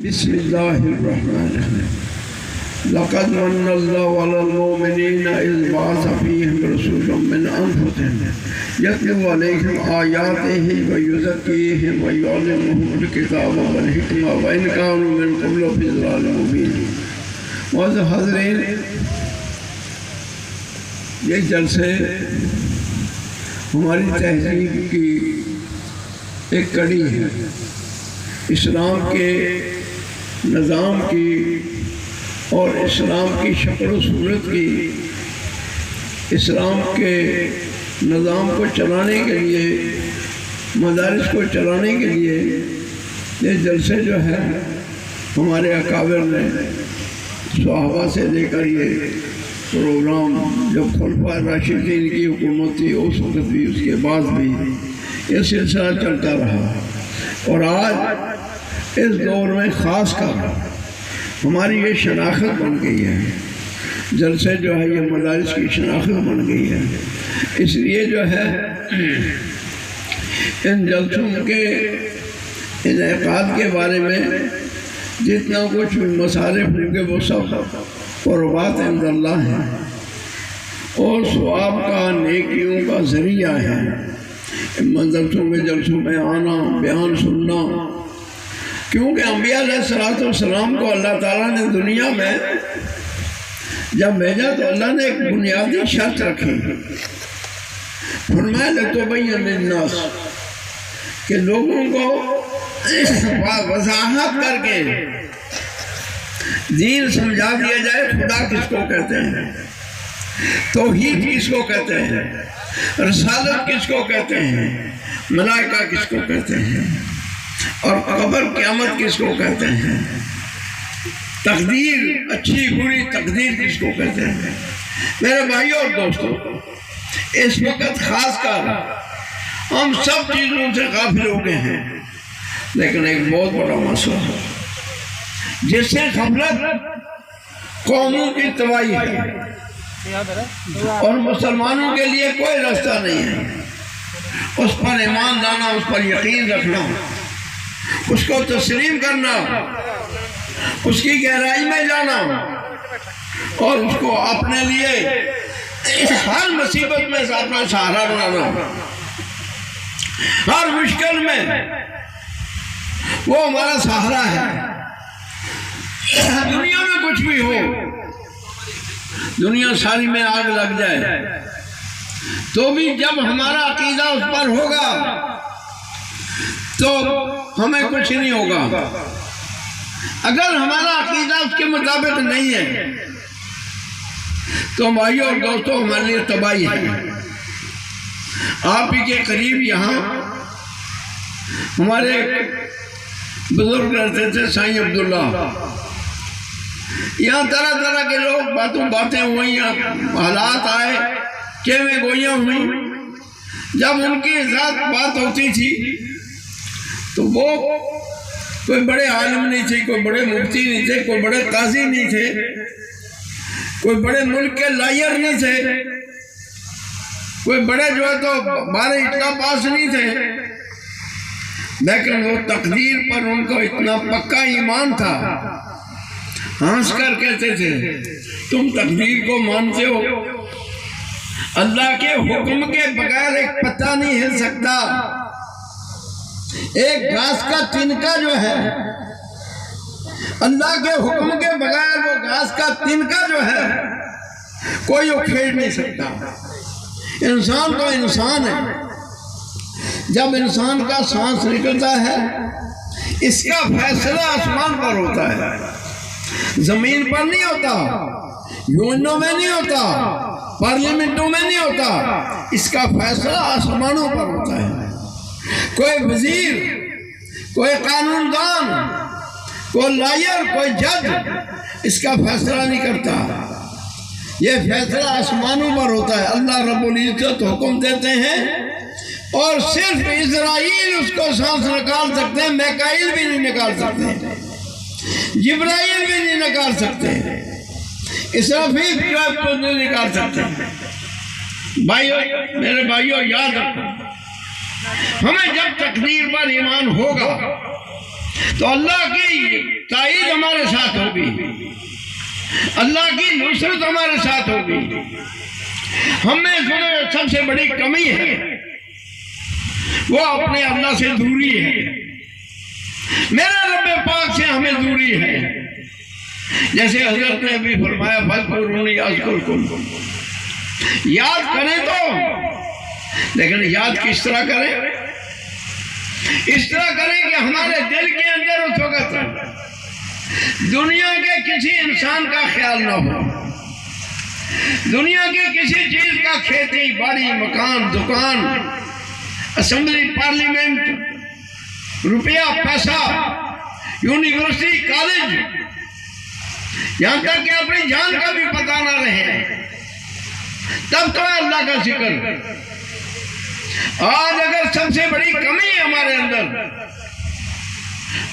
बिस्मिल्लाहिर्रहमानिर्रहीम लक़द मन्नल्लाहु अलल मुमिनीना इज़ बअस फ़ीहिम रसूलन मिन अनफुसिहिम यतलू अलैहिम आयातिही व युज़क्कीहिम व युअल्लिमुहुमुल किताब वल हिकमा व इन कानू मिन क़ब्ल फ़ी ज़लालिम मुबीन। मौजूद हाज़रीन, ये जलसे हमारी तहज़ीब की एक कड़ी है। इस्लाम के निज़ाम की और इस्लाम की शक्ल सूरत की, इस्लाम के निज़ाम को चलाने के लिए, मदारिस को चलाने के लिए ये जलसे जो है हमारे अकाबिर ने सहाबा से लेकर ये प्रोग्राम जब खुलफा राशिदीन की हुकूमत थी उस वक्त भी, उसके बाद भी ये सिलसिला चलता रहा। और आज इस दौर में ख़ास कर हमारी ये शनाख्त बन गई है, जलसे जो है ये मदारिस की शनाख्त बन गई है। इसलिए जो है इन जलसों के इनेकाद के बारे में जितना कुछ मसारिफ होंगे वो सब क़ुर्बात इंदल्लाह हैं और सवाब का, नेकियों का ज़रिया है। जलसों में आना, बयान सुनना, क्योंकि अंबिया अलैहिस्सलाम को अल्लाह ताला ने दुनिया में जब भेजा तो अल्लाह ने एक बुनियादी शर्त रखी, फरमाया लितुबय्यिन लिन्नास कि लोगों को वज़ाहत करके दीन समझा दिया जाए। खुदा किसको कहते हैं, तौहीद किसको कहते हैं, रसालत किसको कहते हैं, मलाइका किसको कहते हैं और कब्र क़यामत किसको कहते हैं, तकदीर, अच्छी बुरी तकदीर किसको कहते हैं। मेरे भाइयों और दोस्तों, इस वक्त खास कर हम सब चीज़ों से गाफिल हो गए हैं, लेकिन एक बहुत बड़ा मसला है जिससे गफलत कौमों की तबाही है और मुसलमानों के लिए कोई रास्ता नहीं है। उस पर ईमान लाना, उस पर यकीन रखना, उसको तस्लीम करना, उसकी गहराई में जाना और उसको अपने लिए हर मुसीबत में से अपना सहारा बनाना, हर मुश्किल में वो हमारा सहारा है। दुनिया में कुछ भी हो, दुनिया सारी में आग लग जाए तो भी जब हमारा अकीदा उस पर होगा तो हमें कुछ नहीं होगा। अगर हमारा अकीदा उसके मुताबिक नहीं है तो भाइयों और दोस्तों हमारे लिए तबाही है। आप ही के करीब यहाँ हमारे बुजुर्ग रहते थे, साईं अब्दुल्ला। यहाँ तरह तरह के लोग बातें हुई, हालात आए, चेवें गोइयाँ हुई। जब उनकी साथ बात होती थी तो वो कोई बड़े आलिम नहीं थे, कोई बड़े मुफ्ती नहीं थे, कोई बड़े काजी नहीं थे, कोई बड़े मुल्क के लायर नहीं थे, कोई बड़े जो है तो बारे इतना पास नहीं थे, लेकिन वो तकदीर पर उनको इतना पक्का ईमान था। हंस कर कहते थे, तुम तकदीर को मानते हो, अल्लाह के हुक्म के बगैर एक पत्ता नहीं हिल सकता। एक घास का तिनका जो है, अल्लाह के हुक्म के बगैर वो घास का तिनका जो है कोई उखेड़ नहीं सकता। इंसान तो इंसान है। जब इंसान का सांस निकलता है इसका फैसला आसमान पर होता है, जमीन पर नहीं होता, यूनियनों में नहीं होता, पार्लियामेंटों में नहीं होता। इसका फैसला आसमानों पर होता है। कोई वजीर, कोई कानूनदान, कोई लायर, कोई जज इसका फैसला नहीं करता। यह फैसला आसमानों पर होता है। अल्लाह रब्बुल इज्जत हुक्म देते हैं और सिर्फ इज़राइल उसको सांस निकाल सकते हैं, मिकाईल भी नहीं निकाल सकते, जिब्राइल भी नहीं निकाल सकते, इसराफील को नहीं निकाल सकते। भाइयों, मेरे भाइयों, याद रखो, हमें जब तकदीर पर ईमान होगा तो अल्लाह की होगी, अल्लाह की नुसरत हमारे साथ होगी। हमें जो सबसे बड़ी कमी है वो अपने अल्लाह से दूरी है, मेरे रब्बे पाक से हमें दूरी है। जैसे हजरत ने अभी फरमाया फज़कुरूनी अज़कुरकुम, याद करें तो, लेकिन याद किस तरह करें? इस तरह करें कि हमारे दिल के अंदर उस वक्त दुनिया के किसी इंसान का ख्याल ना हो, दुनिया की किसी चीज का, खेती बाड़ी मकान दुकान असेंबली पार्लियामेंट रुपया पैसा यूनिवर्सिटी कॉलेज, यहां तक कि अपनी जान का भी पता ना रहे, तब तो अल्लाह का जिक्र। आज अगर सबसे बड़ी कमी है हमारे अंदर,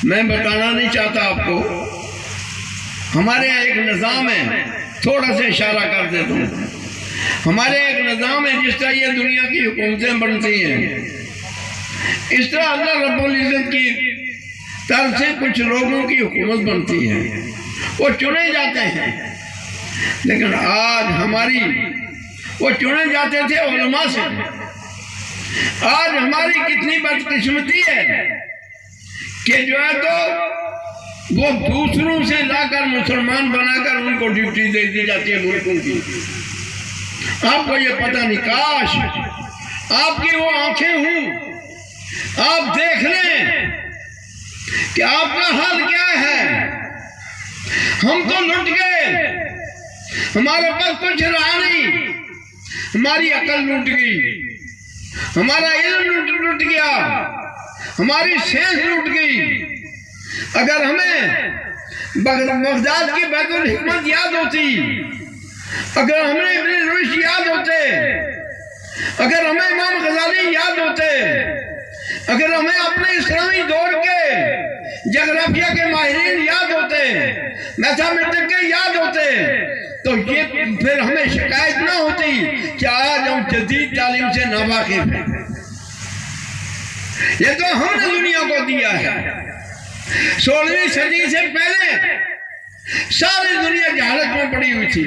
मैं बताना नहीं चाहता आपको, हमारे यहाँ एक निज़ाम है, थोड़ा सा इशारा कर देता हूँ। हमारे एक निज़ाम है, जिस तरह ये दुनिया की हुकूमतें बनती हैं, इस तरह अल्लाह रब्बुल इज़्ज़त की तरफ से कुछ लोगों की हुकूमत बनती है, वो चुने जाते हैं। लेकिन आज हमारी, वो चुने जाते थे उलमा से, आज हमारी कितनी बदकिस्मती है कि जो है तो वो दूसरों से लाकर मुसलमान बनाकर उनको ड्यूटी दे दी जाती है मुल्कों की। आपको ये पता नहीं, काश आपकी वो आंखें हों, आप देख लें कि आपका हाल क्या है। हम तो लुट गए, हमारे पास कुछ रहा नहीं, हमारी अकल लूट गई, हमारा इल्म लूट गया, हमारी सेंस लूट गई। अगर हमें बगदाद की बैतुल हिकमत याद होती, अगर हमें इब्न रुश्द याद होते, अगर हमें इमाम गजाली याद होते, अगर हमें अपने इस्लामी दौर के जोग्राफिया के माहिरीन याद होते, मैथमेटिक्स के याद होते, तो ये फिर हमें शिकायत ना होती कि आज हम जदीद तालीम से नावाकिफ हैं। ये तो हमने दुनिया को दिया है। 16वीं सदी से पहले सारी दुनिया जहालत में पड़ी हुई थी।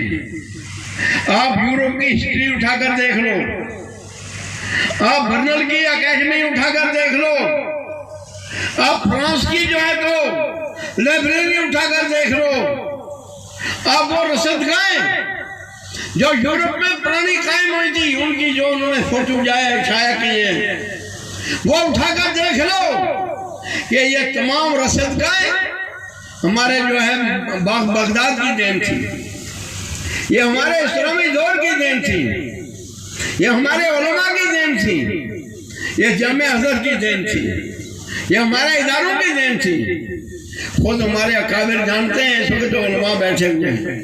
आप यूरोप की हिस्ट्री उठाकर देख लो, आप बर्नल की अकेडमी उठाकर देख लो, आप फ्रांस की जो है तो लाइब्रेरी उठाकर देख लो, आप वो रसदगाहें जो यूरोप में पुरानी कायम हुई थी, उनकी जो उन्होंने फोटो छाया किए, वो उठाकर देख लो कि ये तमाम रसदगाहें हमारे जो है बगदाद की देन थी, ये हमारे इस्लामी दौर की देन थी, ये हमारे उलमा की देन थी, ये जामिया हज़रत की देन थी, ये हमारे इदारों की देन थी। खुद हमारे अकाबिर जानते हैं, इस वक्त तो उलमा बैठे हुए हैं,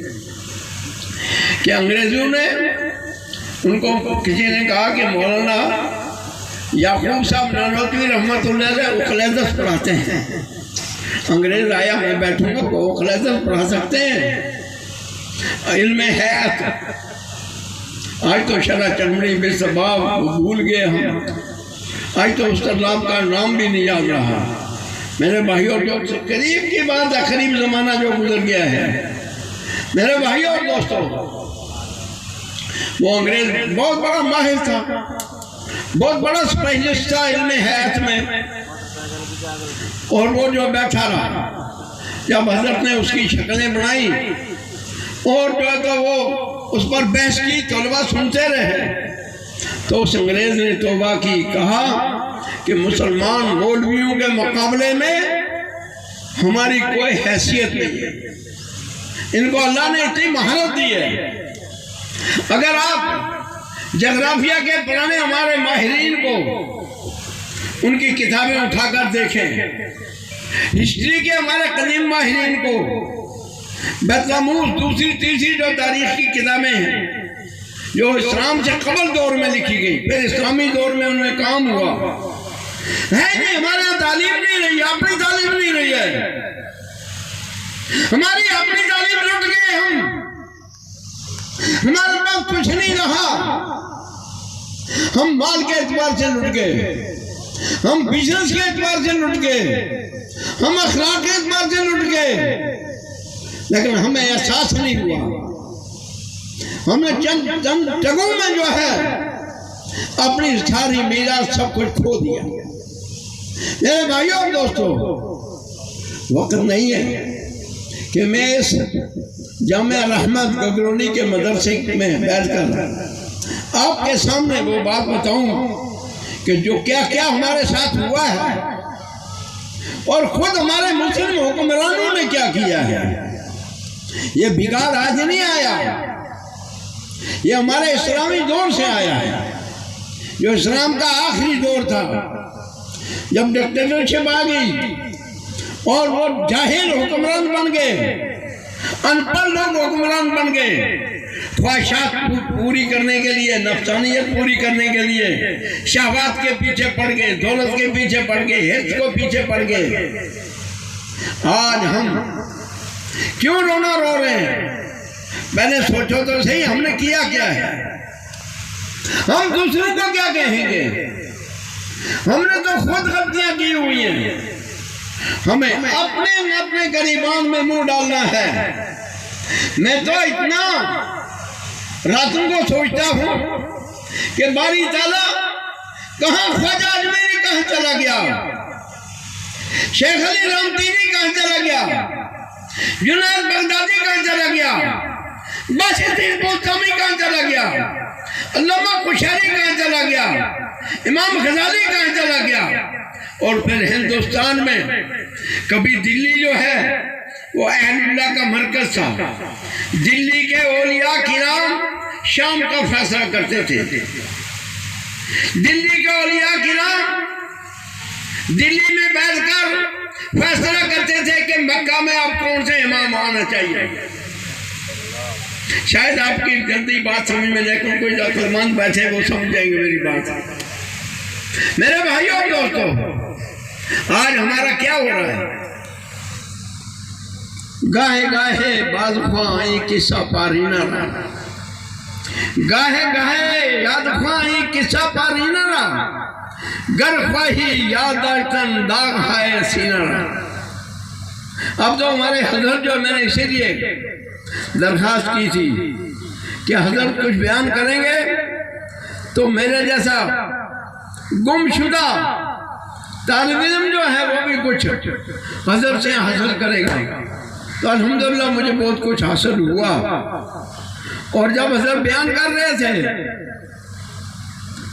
कि अंग्रेजों ने उनको किसी ने कहा कि मौलाना याकूब साहब नानोतवी रहमतुल्लाह अलैह उखलैदस पढ़ाते हैं। अंग्रेज आया, मैं बैठूंगा, वो उखलैदस पढ़ा सकते हैं? इल्म है आज तो शरा चमड़ी बेसबाब भूल गए हम, आज तो उस तलाब का नाम भी नहीं याद रहा। मेरे भाइयों जो करीब की बात है, करीब जमाना जो गुजर गया है, मेरे भाइयों और दोस्तों, वो अंग्रेज बहुत बड़ा माहिर था, बहुत बड़ा स्पेशलिस्ट था इल्म हैत में, और वो जो बैठा रहा, जब हजरत ने उसकी शक्लें बनाई और जो है तो वो उस पर बहस की, तलबा सुनते रहे, तो उस अंग्रेज ने तौबा की, कहा कि मुसलमान मौलवियों के मुकाबले में हमारी कोई हैसियत नहीं है, इनको अल्लाह ने इतनी महारत दी है। अगर आप जोग्राफिया के पुराने हमारे माहिरीन को उनकी किताबें उठाकर देखें, हिस्ट्री के हमारे कदीम माहिरीन को, बैतलमूस दूसरी तीसरी जो तारीख की किताबें हैं जो इस्लाम से कबल दौर में लिखी गई, फिर इस्लामी दौर में उनमें काम हुआ है, नहीं हमारे यहाँ तालीम नहीं रही, अपनी तालीम नहीं रही है, हमारी अपनी तालीम लुट गए हम, हमारे पास कुछ नहीं रहा, हम माल के एतबार से लुट गए, हम बिजनेस के एतबार से लुट गए, हम अखलाक के एतबार से लुट गए, लेकिन हमें एहसास नहीं हुआ। हमने चंद जगहों में जो है अपनी सारी मीरास सब कुछ खो दिया। मेरे भाइयों और दोस्तों, वक्त नहीं है कि मैं इस जामिया रहमत गगरोनी के मदरसे में बैठकर आपके सामने वो बात बताऊं कि जो क्या क्या हमारे साथ हुआ है और खुद हमारे मुस्लिम हुक्मरानों ने क्या किया है। ये बिगाड़ आज नहीं आया, ये हमारे इस्लामी दौर से आया है, जो इस्लाम का आखिरी दौर था, जब डिक्टेटरशिप आ गई और वो जाहिल हुक्मरान बन गए, अनपढ़ लोग हुक्मरान बन गए, ख्वाहिशात पूरी करने के लिए, नफसानियत पूरी करने के लिए शहवात के पीछे पड़ गए, दौलत के पीछे पड़ गए, हिर्स को पीछे पड़ गए। आज हम क्यों रोना रो रहे हैं? मैंने सोचो तो सही, हमने किया क्या है? हम दूसरों को क्या कहेंगे? हमने तो खुद गलतियां की हुई हैं। हमें अपने अपने गरीबान में मुंह डालना है। मैं तो इतना रातों को सोचता हूं कि बारी ताला कहां ख्वाजा अजमेरी कहां चला गया, शेख अली रामतीनी कहां चला गया, जुनैद बगदादी कहां चला गया, बाशिद्दीन बोस्तामी कहां चला गया, अल्लामा कुशैरी कहां चला गया, इमाम गजाली कहां चला गया। और फिर हिंदुस्तान में कभी दिल्ली जो है वो अहलुल्लाह का मरकज था, दिल्ली के औलिया किराम शाम का फैसला करते थे। दिल्ली के औलिया किराम दिल्ली में बैठकर फैसला करते थे कि मक्का में आप कौन से इमाम आना चाहिए। शायद आपकी जल्दी बात समझ में, लेकिन कोई अक्लमंद बैठे वो समझ जाएंगे मेरी बात। मेरे भाइयों और दोस्तों, आज हमारा क्या हो रहा है? गाहे गाहे बाज ख्वाही किस्सा पारीना, गाहे गाहे याद ख्वाही किस्सा पारीना, गर ख्वाही याद आतन दाग है सीना। अब तो हमारे हजरत जो, मैंने इसीलिए दरखास्त की थी कि हजरत कुछ बयान करेंगे तो मेरे जैसा गुमशुदा तालिब इल्म जो है वो भी कुछ हजरत से हासिल करेगा। तो अल्हम्दुलिल्लाह मुझे बहुत कुछ हासिल हुआ। और जब हजरत बयान कर रहे थे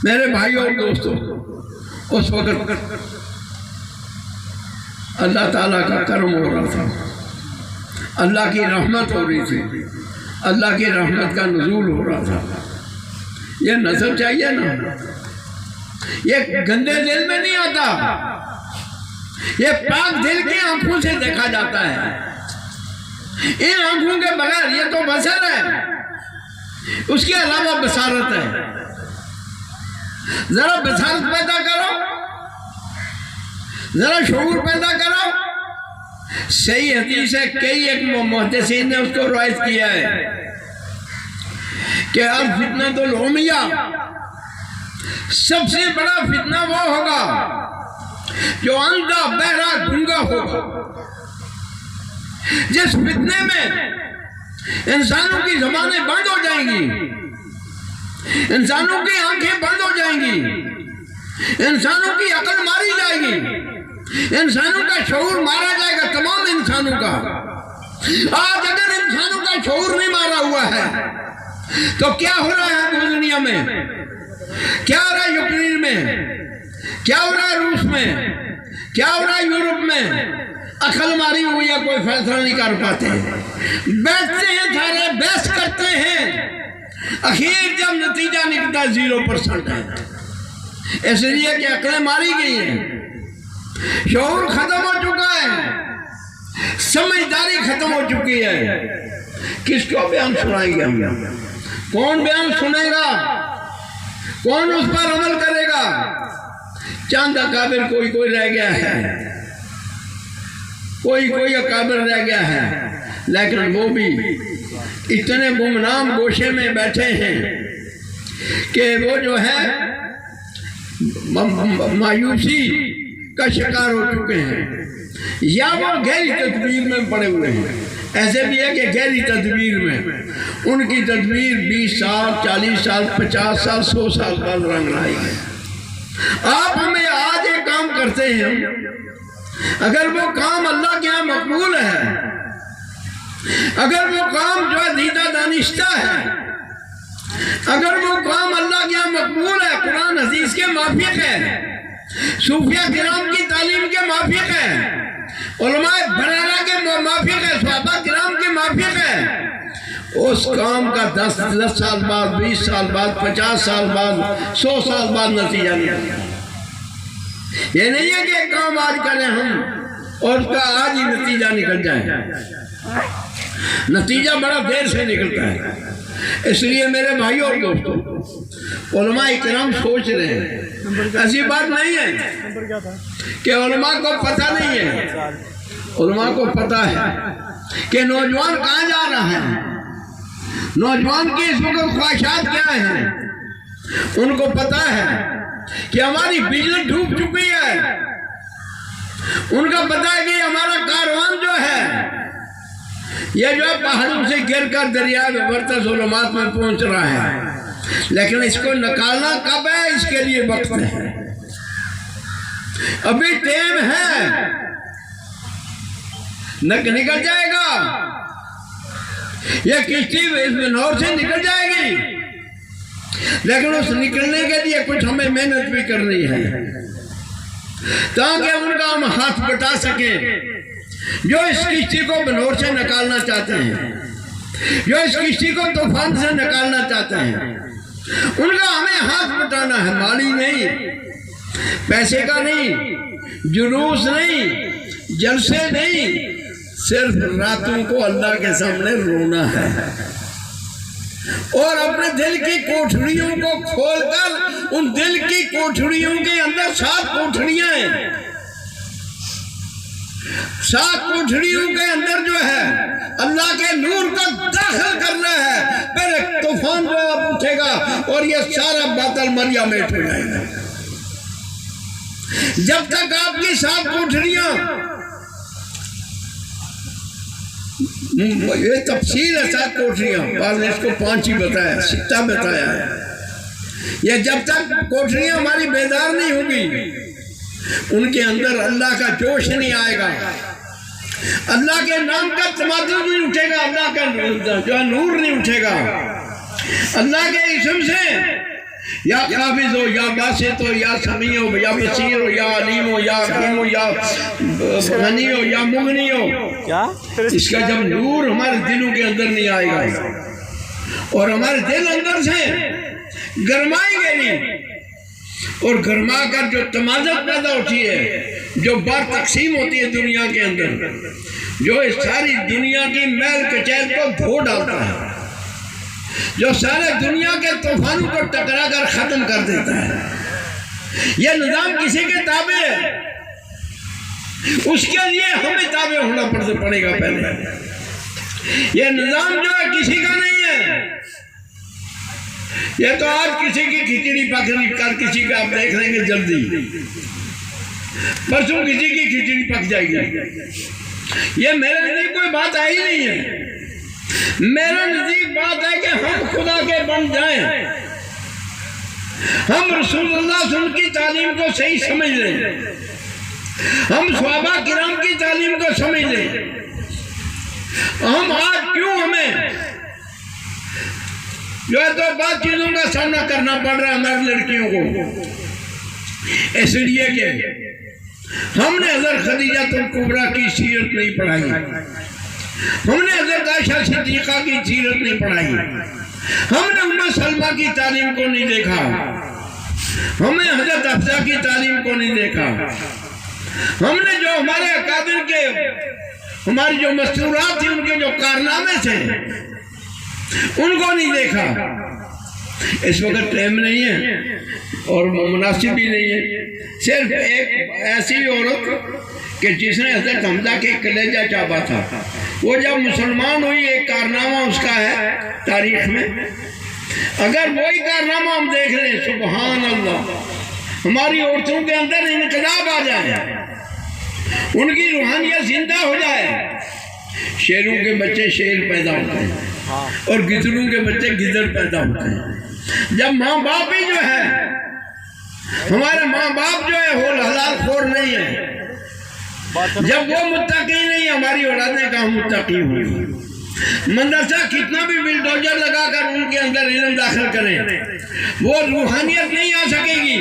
मेरे भाइयों और दोस्तों, उस वक्त अल्लाह ताला का करम हो रहा था, अल्लाह की रहमत हो रही थी, अल्लाह की रहमत का नुज़ूल हो रहा था। ये नजर चाहिए ना, ये गंदे दिल में नहीं आता, ये पाक दिल की आंखों से देखा जाता है। इन आंखों के बगैर ये तो बसर है, उसके अलावा बसारत है। जरा बसारत पैदा करो, जरा शऊर पैदा करो। सही हदीस है, कई एक मुहद्दिसीन ने उसको रवायत किया है कि अल फितनतुल उमिया, सबसे बड़ा फितना वो होगा जो अंधा बहरा गूंगा होगा। जिस फितने में इंसानों की ज़बानें बंद हो जाएंगी, इंसानों की आंखें बंद हो जाएंगी, इंसानों की अकल मारी जाएगी, इंसानों का शऊर मारा जाएगा, तमाम इंसानों का। आज अगर इंसानों का शऊर नहीं मारा हुआ है तो क्या हो रहा है पूरी दुनिया में? क्या हो रहा है यूक्रेन में? क्या हो रहा है रूस में? क्या हो रहा है यूरोप में? अकल मारी हुई है, कोई फैसला नहीं कर पाते। बैठते हैं सारे, बहस करते हैं, आखिर जब नतीजा निकलता 0% है। इसलिए कि अकलें मारी गई हैं, शऊर खत्म हो चुका है, समझदारी खत्म हो चुकी है। किसको बयान सुनाएंगे हम? कौन बयान सुनेगा? कौन उस पर अमल करेगा? चंद अकाबिर कोई कोई रह गया है, कोई कोई अकाबिर रह गया है, लेकिन वो भी इतने गुमनाम गोशे में बैठे हैं कि वो जो है मायूसी का शिकार हो चुके हैं, या वो गहरी तकदीर में पड़े हुए हैं। ऐसे भी है कि गहरी तदबीर में उनकी तदबीर 20 साल 40 साल 50 साल 100 साल बाद रंग लाएगी। आप हमें आज एक काम करते हैं, अगर वो काम अल्लाह के यहाँ मकबूल है, अगर वो काम जो है दीदा दानिश्ता है, अगर वो काम अल्लाह के यहाँ मकबूल है, कुरान हदीस के माफिक है, सूफिया किराम की तालीम के माफिक है, उलमाए बरारा के माफिक है, सहाबा किराम के माफिक है, उस काम का 10 साल बाद 20 साल बाद 50 साल बाद 100 साल बाद नतीजा निकलता है। ये नहीं है कि एक काम आज करें हम और उसका आज ही नतीजा निकल जाए, नतीजा बड़ा देर से निकलता है। इसलिए मेरे भाइयों और दोस्तों, उलमा इकराम सोच रहे हैं, ऐसी बात नहीं है कि उलमा को पता नहीं है, उलमा को पता है कि नौजवान कहाँ जा रहा है, नौजवान की इस वक्त ख्वाहिशात क्या है, उनको पता है कि हमारी बिजली डूब चुकी है, उनका पता है कि हमारा कारवान जो है ये जो है पहाड़ों से गिरकर दरिया में बढ़ता ज़ुल्मात में पहुंच रहा है, लेकिन इसको निकालना कब है, इसके लिए वक्त है, अभी टाइम है, निकल जाएगा, ये किश्ती नौर से निकल जाएगी, लेकिन उस निकलने के लिए कुछ हमें मेहनत भी करनी है ताकि उनका हम हाथ बटा सकें। जो इस किश्ती को बनौर से निकालना चाहते हैं, जो इस किश्ती को तूफान से निकालना चाहते हैं, उनका हमें हाथ बटाना है, माली नहीं, पैसे का नहीं, जुलूस नहीं, जलसे नहीं, सिर्फ रातों को अल्लाह के सामने रोना है और अपने दिल की कोठरियों को खोलकर, उन दिल की कोठरियों के अंदर 7 कोठरियां हैं, 7 कोठरियों के अंदर जो है अल्लाह के नूर को दाखिल करना है, फिर एक तूफान जो उठेगा और ये सारा बादल मरिया में उठ जाएगा। जब तक आपकी 7 कोठरियां, ये तफसील है 7 कोठरियां, बाद ने इसको 5 ही बताया, 6 बताया है, ये जब तक कोठरियां हमारी बेदार नहीं होगी, उनके अंदर अल्लाह का जोश नहीं आएगा, अल्लाह के नाम का तमादुल नहीं उठेगा, अल्लाह का जो नूर नहीं उठेगा, अल्लाह के इसम से या काबिज हो, या बासित हो, या समी हो, या बसीर हो, या अलीम हो, या हकीम हो, या गनी हो, या मुगनी हो, क्या इसका जब नूर हमारे दिलों के अंदर नहीं आएगा और हमारे दिल अंदर से गरमाएंगे नहीं, और गरमा कर जो तमाज़त पैदा होती है, जो बार तकसीम होती है दुनिया के अंदर, जो इस सारी दुनिया की मैल कचैल को धो डालता है, जो सारे दुनिया के तूफानों को टकरा कर खत्म कर देता है, यह निजाम किसी के ताबे है, उसके लिए हमें ताबे होना पड़ेगा पहले। यह निजाम जो है किसी का नहीं है, ये तो आज किसी की खिचड़ी पक रही, कल किसी का आप देख लेंगे जल्दी, परसों किसी की खिचड़ी पक जाएगी। ये मेरे नजदीक कोई बात आई नहीं है, मेरे नजदीक बात है कि हम खुदा के बन जाएं, हम रसूलुल्लाह की तालीम को सही समझ लें, हम सहाबा किराम की तालीम को समझ लें। हम आज क्यों हमें जो है तो बात चीजों का सामना करना पड़ रहा है हमारी लड़कियों को, इसलिए कि हमने हज़रत खदीजा कुबरा की सीरत नहीं पढ़ाई, हमने हज़रत आयशा सिद्दीक़ा की सीरत नहीं पढ़ाई, हमने उम्मे सलमा की तालीम को नहीं देखा, हमने हज़रत हफ्सा की तालीम को नहीं देखा, हमने जो हमारे अकाबिर के, हमारी जो मस्तूरात थी, उनके जो कारनामे थे, उनको नहीं देखा। इस वक्त टाइम नहीं है और मुनासिब भी नहीं है। सिर्फ एक ऐसी औरत कि जिसने हज़रत हमजा के कलेजा चापा था, वो जब मुसलमान हुई, एक कारनामा उसका है तारीख में। अगर वही कारनामा हम देख रहे हैं, सुबहान अल्लाह, हमारी औरतों के अंदर इनकलाब आ जाए, उनकी रूहानियत जिंदा हो जाए, शेरों के बच्चे शेर पैदा होते हैं और गिदड़ों के बच्चे गिदड़ पैदा होते हैं। जब माँ बाप ही जो है, हमारे माँ बाप जो है वो हलाल खोर नहीं है, जब वो मुत्तकी नहीं, हमारी औलादें कहाँ मुत्तकी हुई। मदरसा कितना भी बिल्डोजर लगाकर उनके अंदर इल्म दाखिल करें, वो रूहानियत नहीं आ सकेगी।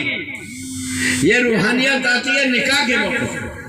ये रूहानियत आती है निकाह के वक्त।